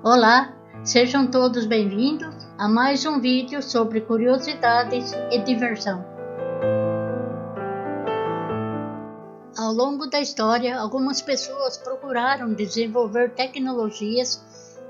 Olá, sejam todos bem-vindos a mais um vídeo sobre curiosidades e diversão. Ao longo da história, algumas pessoas procuraram desenvolver tecnologias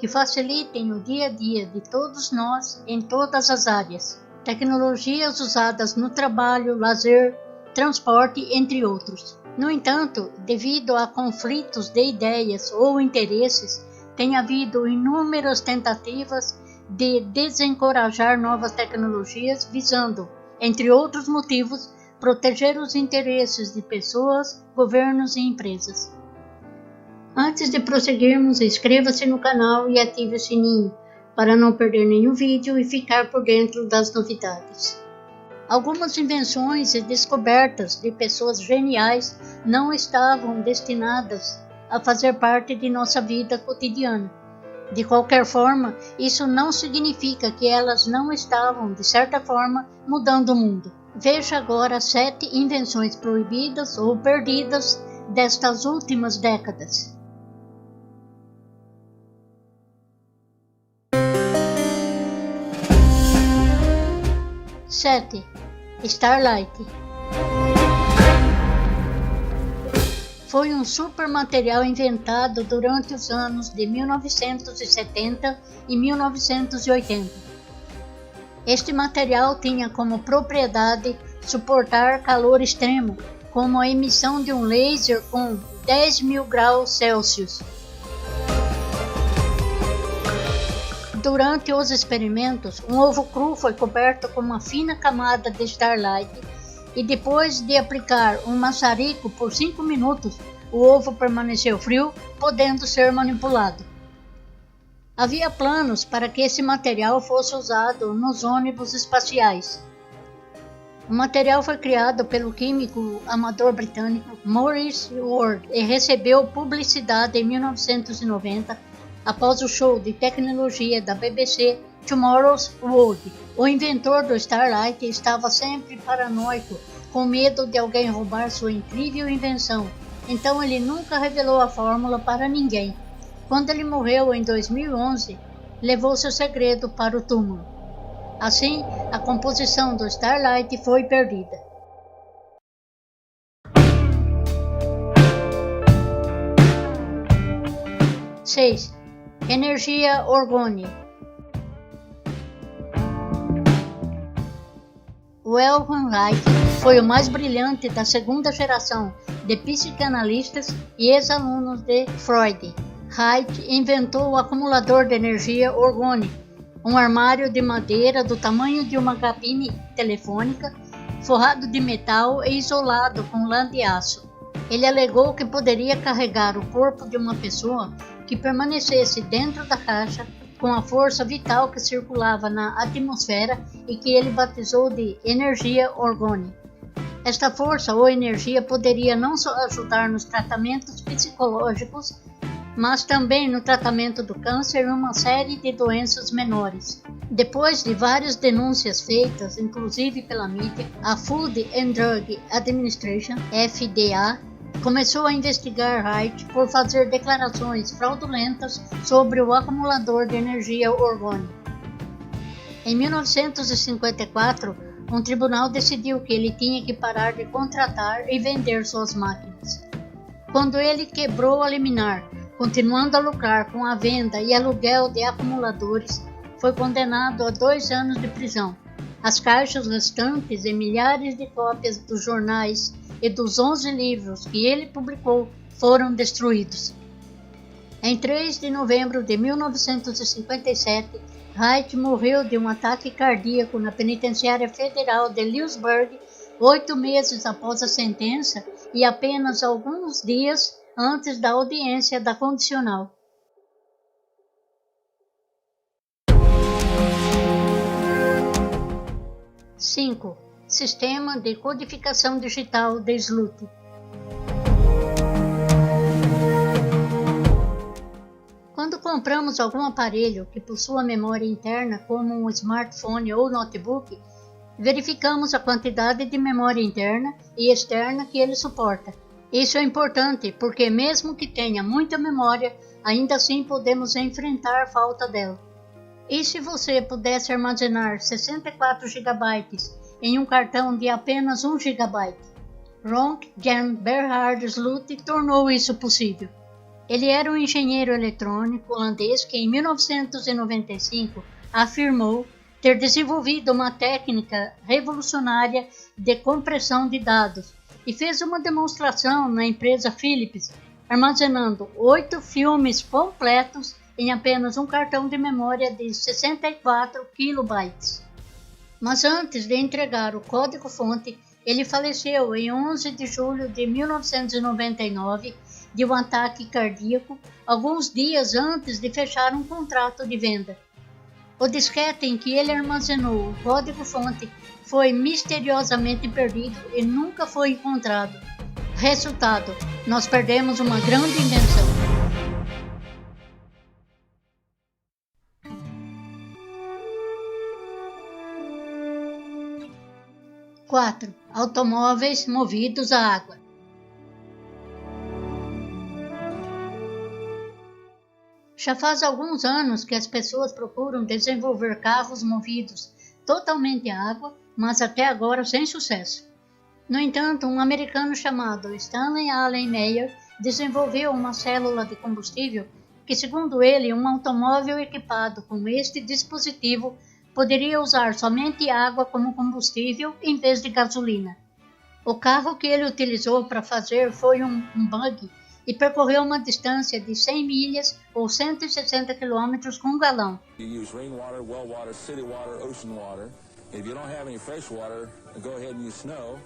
que facilitem o dia a dia de todos nós em todas as áreas. Tecnologias usadas no trabalho, lazer, transporte, entre outros. No entanto, devido a conflitos de ideias ou interesses, tem havido inúmeras tentativas de desencorajar novas tecnologias visando, entre outros motivos, proteger os interesses de pessoas, governos e empresas. Antes de prosseguirmos, inscreva-se no canal e ative o sininho para não perder nenhum vídeo e ficar por dentro das novidades. Algumas invenções e descobertas de pessoas geniais não estavam destinadas a fazer parte de nossa vida cotidiana. De qualquer forma, isso não significa que elas não estavam, de certa forma, mudando o mundo. Veja agora 7 invenções proibidas ou perdidas destas últimas décadas. Starlight. Foi um super material inventado durante os anos de 1970 e 1980. Este material tinha como propriedade suportar calor extremo, como a emissão de um laser com 10.000 graus Celsius. Durante os experimentos, um ovo cru foi coberto com uma fina camada de Starlight e depois de aplicar um maçarico por 5 minutos, o ovo permaneceu frio, podendo ser manipulado. Havia planos para que esse material fosse usado nos ônibus espaciais. O material foi criado pelo químico amador britânico Maurice Ward e recebeu publicidade em 1990 após o show de tecnologia da BBC Tomorrow's World. O inventor do Starlight estava sempre paranoico, com medo de alguém roubar sua incrível invenção, então ele nunca revelou a fórmula para ninguém. Quando ele morreu em 2011, levou seu segredo para o túmulo. Assim, a composição do Starlight foi perdida. Energia orgânica. Wilhelm Reich foi o mais brilhante da segunda geração de psicanalistas e ex-alunos de Freud. Reich inventou o acumulador de energia orgânica, um armário de madeira do tamanho de uma cabine telefônica, forrado de metal e isolado com lã de aço. Ele alegou que poderia carregar o corpo de uma pessoa que permanecesse dentro da caixa com a força vital que circulava na atmosfera e que ele batizou de energia orgânica. Esta força ou energia poderia não só ajudar nos tratamentos psicológicos, mas também no tratamento do câncer e uma série de doenças menores. Depois de várias denúncias feitas, inclusive pela mídia, a Food and Drug Administration, FDA, começou a investigar Reich por fazer declarações fraudulentas sobre o acumulador de energia orgânica. Em 1954, um tribunal decidiu que ele tinha que parar de contratar e vender suas máquinas. Quando ele quebrou a liminar, continuando a lucrar com a venda e aluguel de acumuladores, foi condenado a 2 anos de prisão. As caixas restantes e milhares de cópias dos jornais e dos 11 livros que ele publicou foram destruídos. Em 3 de novembro de 1957, Reich morreu de um ataque cardíaco na penitenciária federal de Lewisburg, 8 meses após a sentença e apenas alguns dias antes da audiência da condicional. Sistema de codificação digital de Sloot. Quando compramos algum aparelho que possua memória interna, como um smartphone ou notebook, verificamos a quantidade de memória interna e externa que ele suporta. Isso é importante porque, mesmo que tenha muita memória, ainda assim podemos enfrentar a falta dela. E se você pudesse armazenar 64 GB em um cartão de apenas 1 GB? Ronk Jan Berhard Slot tornou isso possível. Ele era um engenheiro eletrônico holandês que em 1995 afirmou ter desenvolvido uma técnica revolucionária de compressão de dados e fez uma demonstração na empresa Philips, armazenando 8 filmes completos em apenas um cartão de memória de 64 KB. Mas antes de entregar o código-fonte, ele faleceu em 11 de julho de 1999 de um ataque cardíaco, alguns dias antes de fechar um contrato de venda. O disquete em que ele armazenou o código-fonte foi misteriosamente perdido e nunca foi encontrado. Resultado: nós perdemos uma grande invenção. 4. Automóveis movidos a água. Já faz alguns anos que as pessoas procuram desenvolver carros movidos totalmente a água, mas até agora sem sucesso. No entanto, um americano chamado Stanley Allen Meyer desenvolveu uma célula de combustível que, segundo ele, um automóvel equipado com este dispositivo poderia usar somente água como combustível em vez de gasolina. O carro que ele utilizou para fazer foi um buggy e percorreu uma distância de 100 milhas ou 160 km com um galão. You use rainwater, well water, city water, ocean water. If you don't have any fresh water, go ahead and use snow.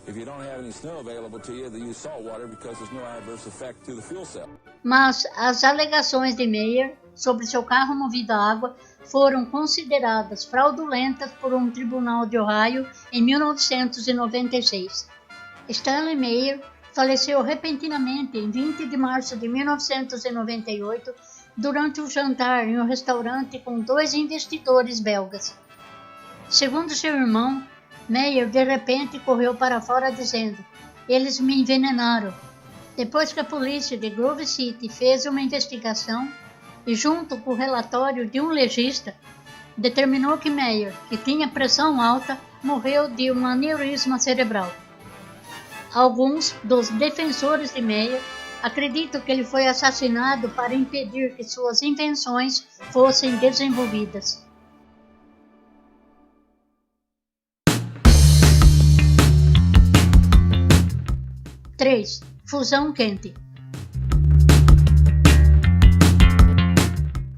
If you don't have any snow available to you, then use salt water because there's no adverse effect to the fuel cell. Mas as alegações de Meyer sobre seu carro movido a água foram consideradas fraudulentas por um tribunal de Ohio em 1996. Stanley Meyer faleceu repentinamente em 20 de março de 1998 durante um jantar em um restaurante com 2 investidores belgas. Segundo seu irmão, Meyer de repente correu para fora dizendo: "Eles me envenenaram." Depois que a polícia de Grove City fez uma investigação e, junto com o relatório de um legista, determinou que Meyer, que tinha pressão alta, morreu de um aneurisma cerebral. Alguns dos defensores de Meyer acreditam que ele foi assassinado para impedir que suas invenções fossem desenvolvidas. Três. Fusão quente.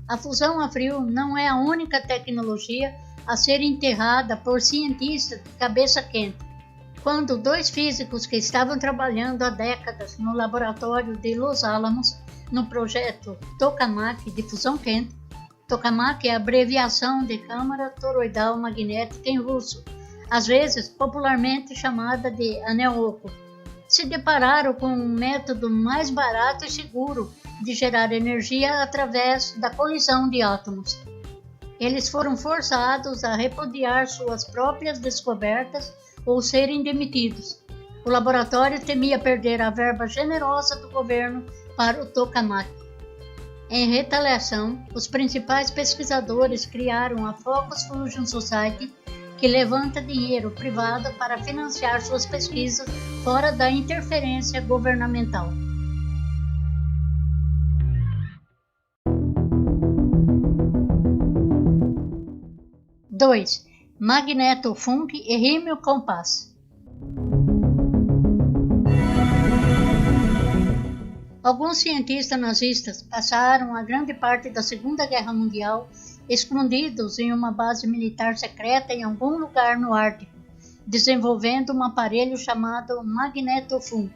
A fusão a frio não é a única tecnologia a ser enterrada por cientistas de cabeça quente. Quando 2 físicos que estavam trabalhando há décadas no laboratório de Los Alamos, no projeto Tokamak de fusão quente, Tokamak é a abreviação de câmara toroidal magnética em russo, às vezes popularmente chamada de anel oco, se depararam com um método mais barato e seguro de gerar energia através da colisão de átomos. Eles foram forçados a repudiar suas próprias descobertas ou serem demitidos. O laboratório temia perder a verba generosa do governo para o Tokamak. Em retaliação, os principais pesquisadores criaram a Focus Fusion Society, que levanta dinheiro privado para financiar suas pesquisas fora da interferência governamental. 2. Magnetofunk e rímel compás. Alguns cientistas nazistas passaram a grande parte da Segunda Guerra Mundial escondidos em uma base militar secreta em algum lugar no Ártico, desenvolvendo um aparelho chamado magnetofunk.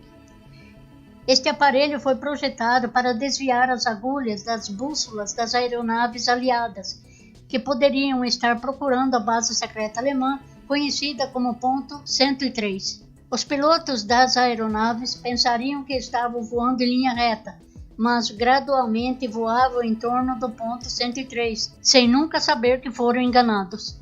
Este aparelho foi projetado para desviar as agulhas das bússolas das aeronaves aliadas, que poderiam estar procurando a base secreta alemã, conhecida como Ponto 103. Os pilotos das aeronaves pensariam que estavam voando em linha reta, mas gradualmente voavam em torno do ponto 103, sem nunca saber que foram enganados.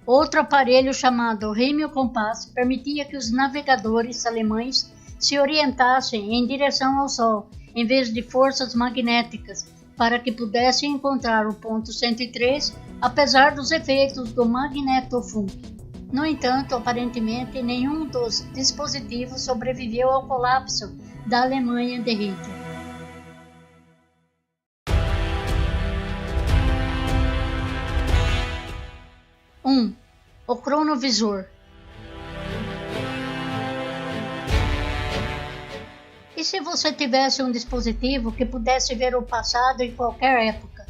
Outro aparelho chamado rímel compás permitia que os navegadores alemães se orientassem em direção ao Sol em vez de forças magnéticas, para que pudesse encontrar o ponto 103, apesar dos efeitos do magnetofunk. No entanto, aparentemente, nenhum dos dispositivos sobreviveu ao colapso da Alemanha de Hitler. O cronovisor. E se você tivesse um dispositivo que pudesse ver o passado em qualquer época?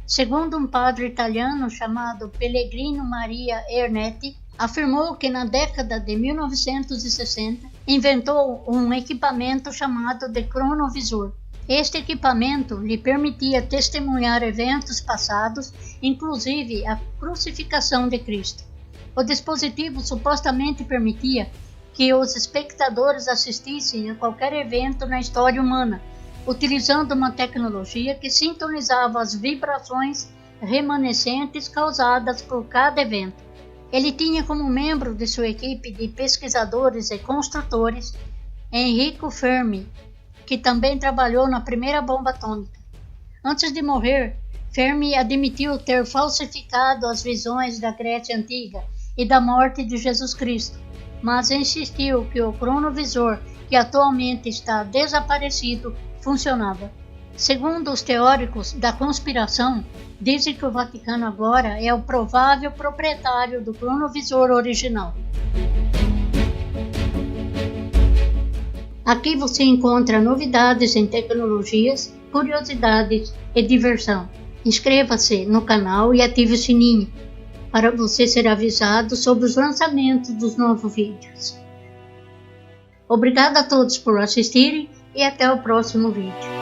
Segundo um padre italiano chamado Pellegrino Maria Ernetti, afirmou que na década de 1960 inventou um equipamento chamado de cronovisor. Este equipamento lhe permitia testemunhar eventos passados, inclusive a crucificação de Cristo. O dispositivo supostamente permitia que os espectadores assistissem a qualquer evento na história humana, utilizando uma tecnologia que sintonizava as vibrações remanescentes causadas por cada evento. Ele tinha como membro de sua equipe de pesquisadores e construtores Enrico Fermi, que também trabalhou na primeira bomba atômica. Antes de morrer, Fermi admitiu ter falsificado as visões da Grécia Antiga e da morte de Jesus Cristo, mas insistiu que o cronovisor, que atualmente está desaparecido, funcionava. Segundo os teóricos da conspiração, dizem que o Vaticano agora é o provável proprietário do cronovisor original. Aqui você encontra novidades em tecnologias, curiosidades e diversão. Inscreva-se no canal e ative o sininho para você ser avisado sobre os lançamentos dos novos vídeos. Obrigado a todos por assistirem e até o próximo vídeo.